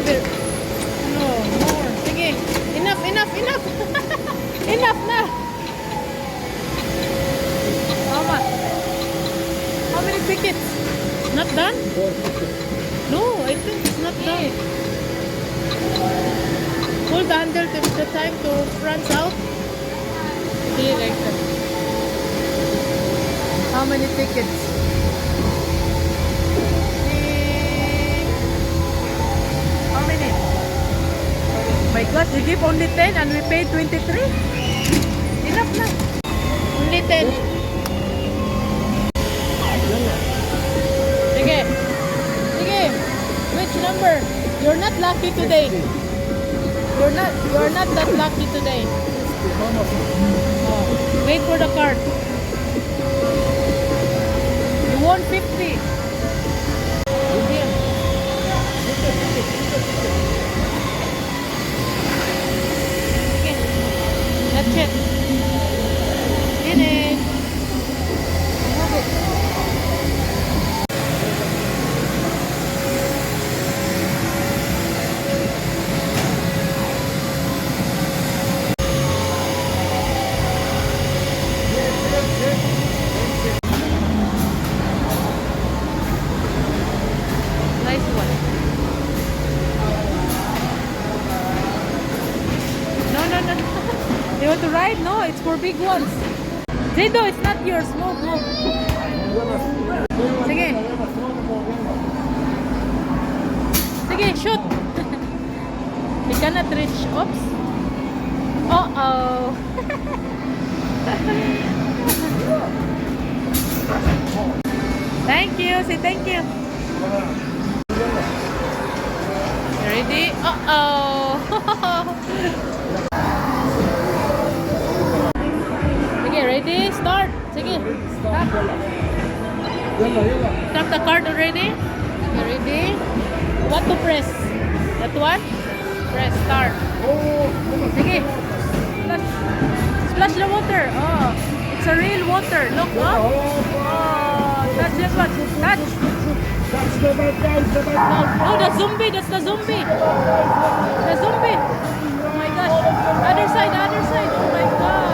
There. No, more. Sige. Enough, enough, enough. Enough na. Mama. How many tickets? Not done? No, I think it's not done. Hold the handle till the time to runs out. Here, like that. How many tickets? How many? My God, you give only 10 and we paid 23? Enough na. Only 10. Sige. Sige. Which number? You're not lucky today. You're not that lucky today. Oh, wait for the card. You won 50. Here. Okay. That's it. Finish. Move it. Nice one. No, no, no. You want to ride? No, it's for big ones. Zido, it's not yours. Move, move. Sige. Sige, shoot. You cannot reach. Oops. Uh-oh. Thank you. Say thank you. Ready? Uh-oh. Sige, ready? Start. Sige. Stop. Tap the card already? Okay, ready? What to press? That one? Press start. Sige. Splash. Splash the water. Oh, it's a real water. Look up. Oh, touch this one. Touch. That's the bad guys, the bad guys. No, the zombie. That's the zombie. The zombie. Oh my gosh. Other side, other side. Oh my gosh.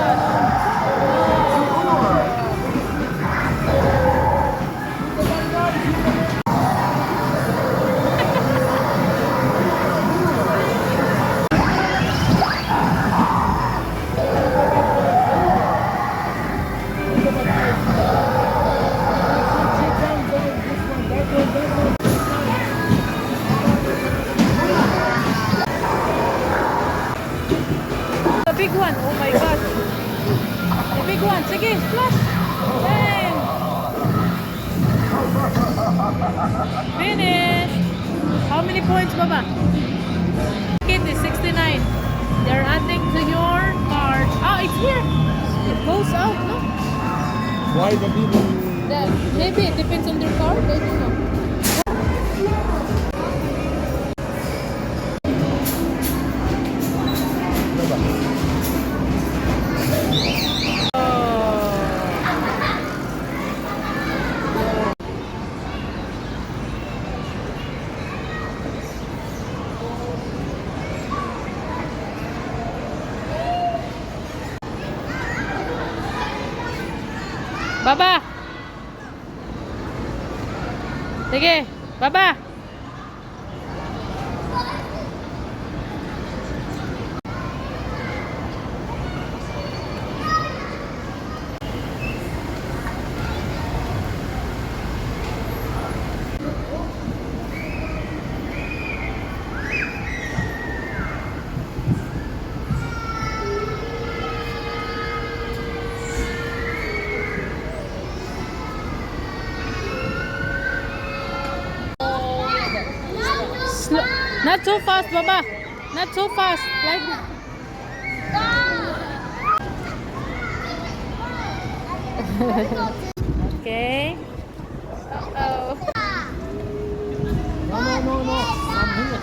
The big one. Oh my gosh. The big one. Sige, splash. Bang. Finish. How many points, Baba? Ticket is 69. They're adding to your card. Oh, it's here. It goes out, no? Why the people? Maybe it depends on their card. I don't know. Baba. Sige, baba. Not too fast, Baba. Not too fast. Like okay. Uh-oh. No. I'm here.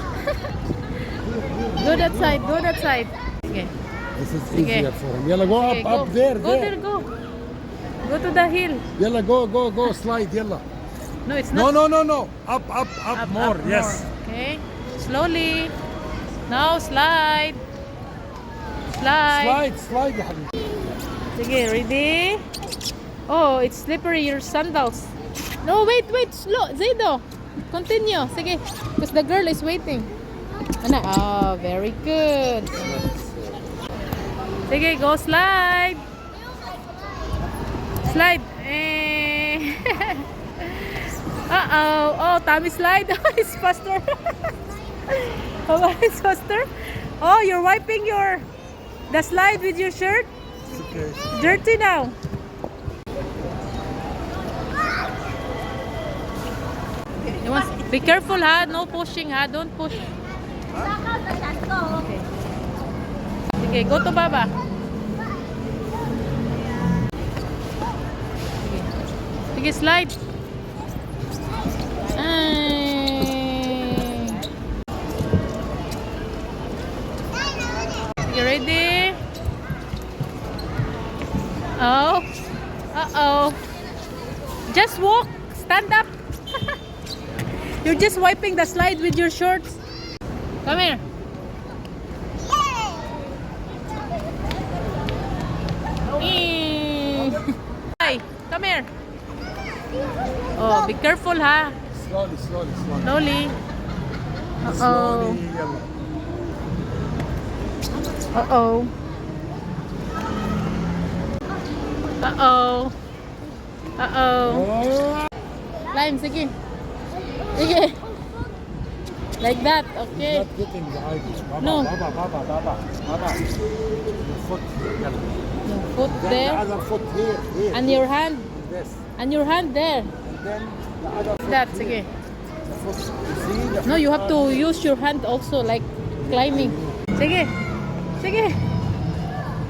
Go that side. Go that side. Okay. This is Okay. easier for him. Yalla, go Okay, up there, Go there, go. Go to the hill. Yalla, go, slide, yalla. No, it's No, not. no. Up more, yes. Okay. slowly. Now slide. Slide. Slide يا حبيبي. Sige, ready? Oh, it's slippery, your sandals. No, wait, slow. Zaydo, continue. Sige, because the girl is waiting. Ana, oh, very good. Sige, go slide. Slide. Eh. Uh-oh. Oh, Tommy slide. Oh, it's faster. Oh, it's faster. Oh, you're wiping the slide with your shirt. It's okay. Dirty now. Be careful, ha. No pushing, ha. Don't push. Okay, go to Baba. Sige, slide. Ay. You ready? Oh. Uh-oh. Just walk. Stand up. You're just wiping the slide with your shorts. Come here. Hi, come here. Oh, be careful, ha. Slowly. Slowly. Uh-oh. Slowly, يلا. Uh-oh. Uh-oh. Uh-oh. Oh. Climb, sige. Sige. Like that, okay. Not getting the ivy. Baba, No. Baba. Your foot, يلا. Your foot Then the there. other foot here. And your hand. This. And your hand there. And then the other foot That, here. sige. The foot. You see the No, foot you have to are- use your hand also, like climbing. Sige. Sige.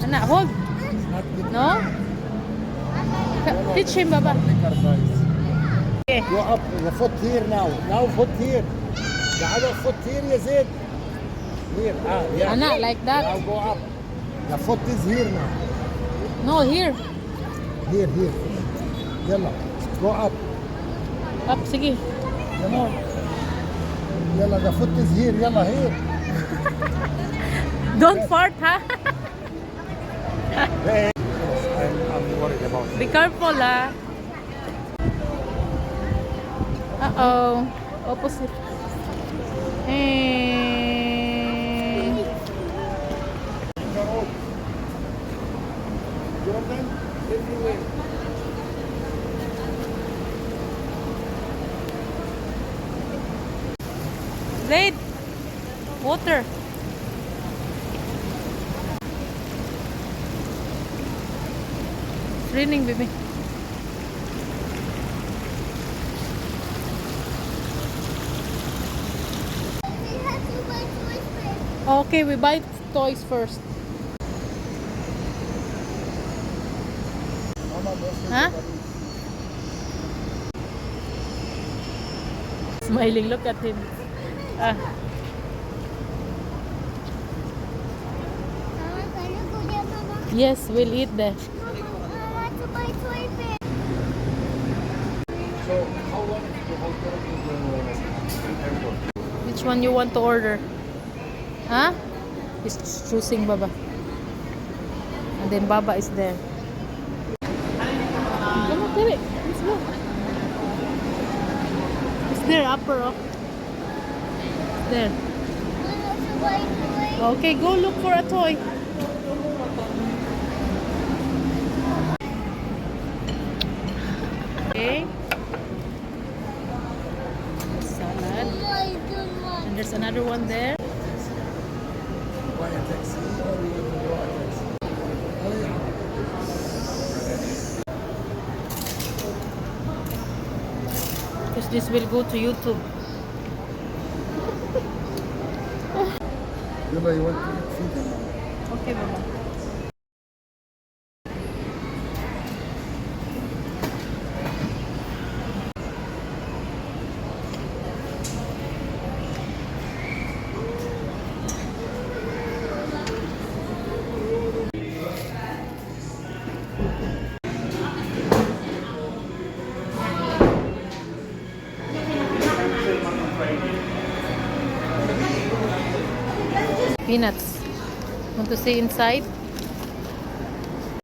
Ana, hold. It's not getting No? Teach him, Baba. Okay. Go up. The foot here now. Now foot here. The other foot here, you said. Here. Yeah. Ana, like that. Now go up. The foot is here now. No, here. Here. Yalla. Go up. Up, sige. Yalla. Yalla, the foot is here. Yalla, here. Don't fart, ha? Hey. I'm worried about it. Be careful, ha? Uh-oh. Opposite. Eh. Jordan, everywhere. Zaid. Water. It's raining, baby. Okay, we buy toys first. Huh? Smiling, look at him. Ah. Yes, we'll eat there. So, how long is the hotel to the airport? Which one you want to order? Huh? He's choosing Baba. And then Baba is there. Come on, Tere. Let's go. It's there, upper, oh. There. Okay, go look for a toy. Okay. Salad. And there's another one there. Buy a taxi or you want to go a taxi? Oh, yeah. Because this will go to YouTube. Yalla, you want to feed them now? Okay, Baba. Peanuts. Want to see inside?